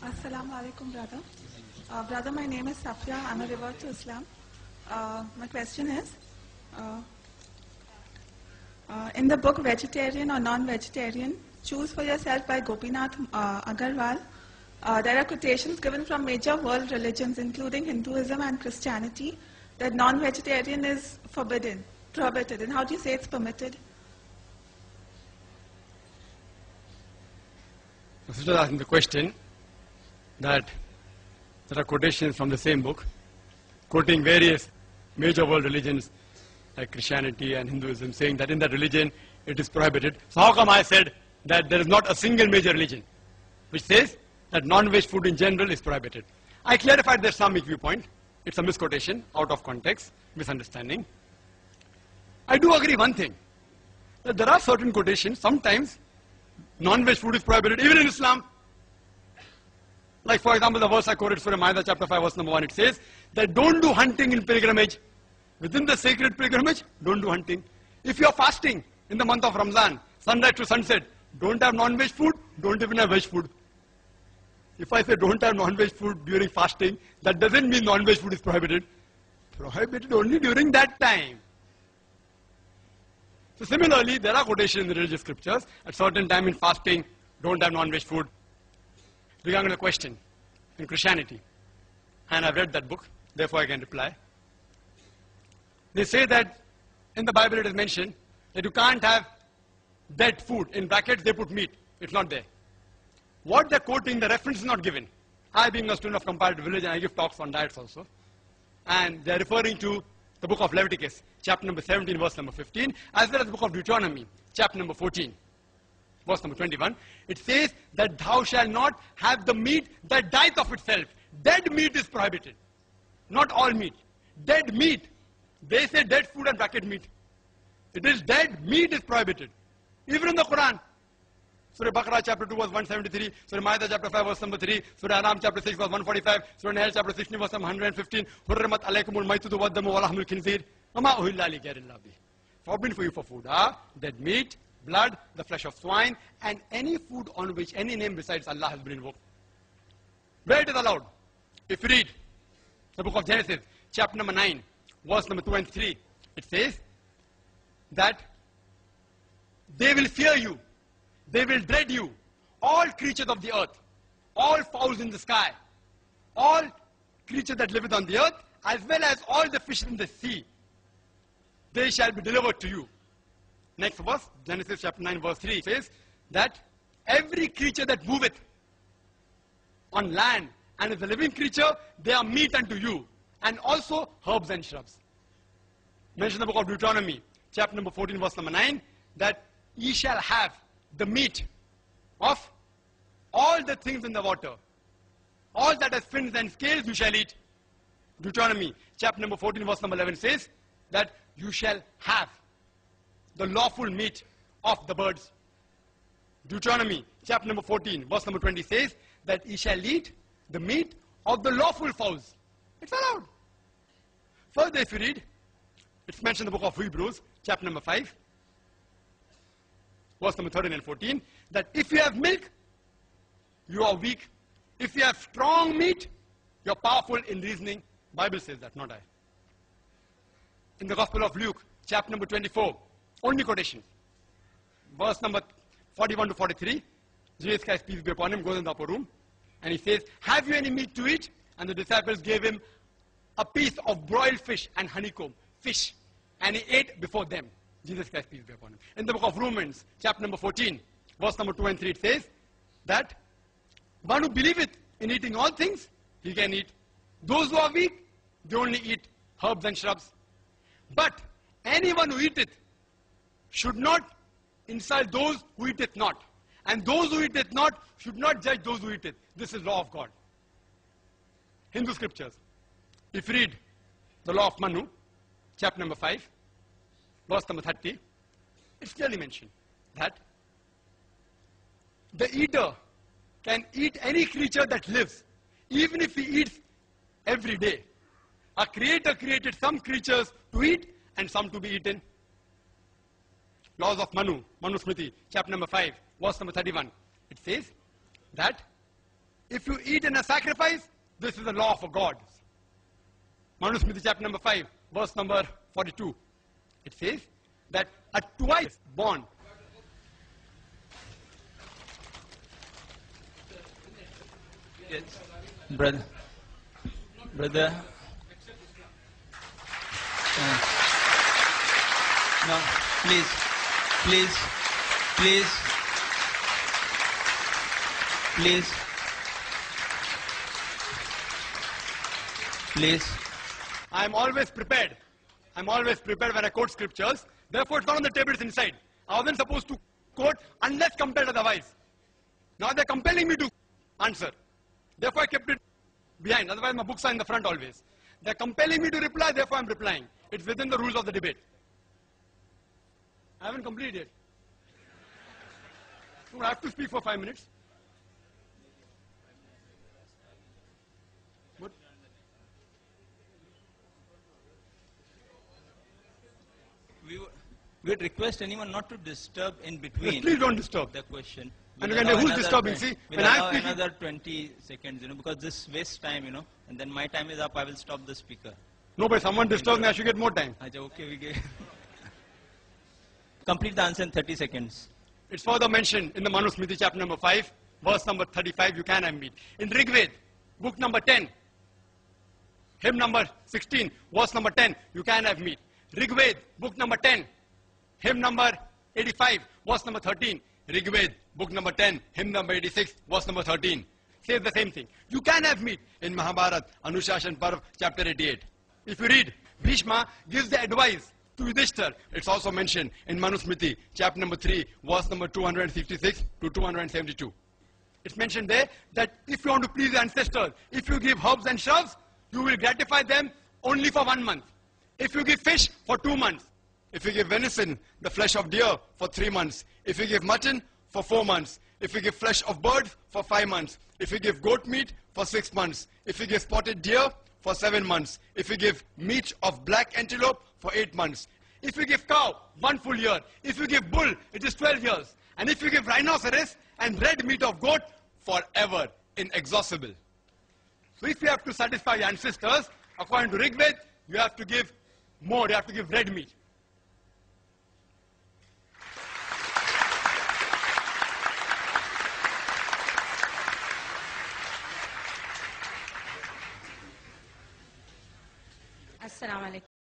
Assalamu alaikum, brother. Brother, my name is Safia. I'm a revert to Islam. My question is, in the book Vegetarian or Non-Vegetarian, Choose for Yourself by Gopinath Agarwal, there are quotations given from major world religions, including Hinduism and Christianity, that non-vegetarian is prohibited. And how do you say it's permitted? The sister asking the question that there are quotations from the same book, quoting various major world religions like Christianity and Hinduism, saying that in that religion it is prohibited. So how come I said that there is not a single major religion which says that non-veg food in general is prohibited? I clarified the Islamic viewpoint. It's a misquotation, out of context, misunderstanding. I do agree one thing, that there are certain quotations, sometimes non-veg food is prohibited, even in Islam. Like for example, the verse I quoted, Surah Ma'idah chapter 5 verse number 1, it says that don't do hunting in pilgrimage. Within the sacred pilgrimage, don't do hunting. If you are fasting in the month of Ramadan, sunrise to sunset, don't have non-veg food, don't even have veg food. If I say don't have non-veg food during fasting, that doesn't mean non-veg food is prohibited. Prohibited only during that time. So similarly, there are quotations in the religious scriptures, at certain time in fasting, don't have non-veg food. Regarding the question in Christianity, and I've read that book, therefore I can reply. They say that in the Bible it is mentioned that you can't have dead food. In brackets they put meat. It's not there. What they're quoting, the reference is not given. I, being a student of comparative religion, I give talks on diets also. And they're referring to the book of Leviticus, chapter number 17, verse number 15, as well as the book of Deuteronomy, chapter number 14, verse number 21. It says that thou shalt not have the meat that dieth of itself. Dead meat is prohibited. Not all meat. Dead meat. They say dead food and bracket meat. It is dead meat is prohibited. Even in the Qur'an. Surah Baqarah chapter 2 verse 173, Surah Ma'idah chapter 5 verse number 3, Surah Anam chapter 6 verse 145, Surah Nahl chapter 16 verse 115, Hurrimat alaykumul maytudu waddamu walahmul khinzir, wama uhilla li ghayrillah bih. Forbidden for you for food are dead meat, blood, the flesh of swine, and any food on which any name besides Allah has been invoked. Where it is allowed? If you read the book of Genesis, chapter number 9, verse number 2 and 3, it says that they will fear you, they will dread you, all creatures of the earth, all fowls in the sky, all creatures that liveth on the earth, as well as all the fish in the sea, they shall be delivered to you. Next verse, Genesis chapter 9 verse 3 says that every creature that moveth on land and is a living creature, they are meat unto you, and also herbs and shrubs. Mention the book of Deuteronomy, chapter number 14 verse number 9, that ye shall have the meat of all the things in the water. All that has fins and scales you shall eat. Deuteronomy, chapter number 14 verse number 11 says that you shall have the lawful meat of the birds. Deuteronomy, chapter number 14, verse number 20 says that ye shall eat the meat of the lawful fowls. It's allowed. Further, if you read, it's mentioned in the book of Hebrews, chapter number 5, verse number 13 and 14, that if you have milk, you are weak. If you have strong meat, you are powerful in reasoning. Bible says that, not I. In the Gospel of Luke, chapter number 24, only quotation, verse number 41 to 43, Jesus Christ, peace be upon him, goes in the upper room, and he says, have you any meat to eat? And the disciples gave him a piece of broiled fish and honeycomb, fish, and he ate before them. Jesus Christ, peace be upon him. In the book of Romans, chapter number 14, verse number 2 and 3, it says that one who believeth in eating all things, he can eat. Those who are weak, they only eat herbs and shrubs. But anyone who eateth should not insult those who eateth not. And those who eateth not should not judge those who eateth. This is law of God. Hindu scriptures. If you read the law of Manu, chapter number 5, verse number 30, it's clearly mentioned that the eater can eat any creature that lives, even if he eats every day. A creator created some creatures to eat and some to be eaten. Laws of Manu, Manu Smriti, chapter number 5, verse number 31. It says that if you eat in a sacrifice, this is the law for God. Manusmriti chapter number 5, verse number 42. It says that a twice born. Yes. Brother. No, please. I am always prepared. I'm always prepared when I quote scriptures. Therefore, it's not on the table, it's inside. I wasn't supposed to quote unless compelled otherwise. Now they're compelling me to answer. Therefore, I kept it behind. Otherwise, my books are in the front always. They're compelling me to reply, therefore I'm replying. It's within the rules of the debate. I haven't completed yet. So I have to speak for 5 minutes. What? We would request anyone not to disturb in between. Yes, please don't disturb The question. And again, who's disturbing? See, we'll allow another 20 seconds, because this wastes time, and then my time is up, I will stop the speaker. No, but someone disturbs me, I should get more time. Okay, we get. Complete the answer in 30 seconds. It's further mentioned in the Manusmriti chapter number 5, verse number 35, you can have meat. In Rigved, book number 10, hymn number 16, verse number 10, you can have meat. Rigved, book number 10, hymn number 85, verse number 13. Rigved, book number 10, hymn number 86, verse number 13. Says the same thing. You can have meat. In Mahabharat, Anushashan Parv, chapter 88. If you read, Bhishma gives the advice to Yudhishthir. It's also mentioned in Manusmriti, chapter number 3, verse number 256 to 272. It's mentioned there that if you want to please your ancestors, if you give herbs and shrubs, you will gratify them only for 1 month. If you give fish, for 2 months. If you give venison, the flesh of deer, for 3 months. If you give mutton, for 4 months. If you give flesh of birds, for 5 months. If you give goat meat, for 6 months. If you give spotted deer, for 7 months. If you give meat of black antelope, for 8 months. If you give cow, 1 full year. If you give bull, it is 12 years. And if you give rhinoceros and red meat of goat, forever, inexhaustible. So if you have to satisfy your ancestors, according to Rigved, you have to give more, you have to give red meat. Assalamu alaikum.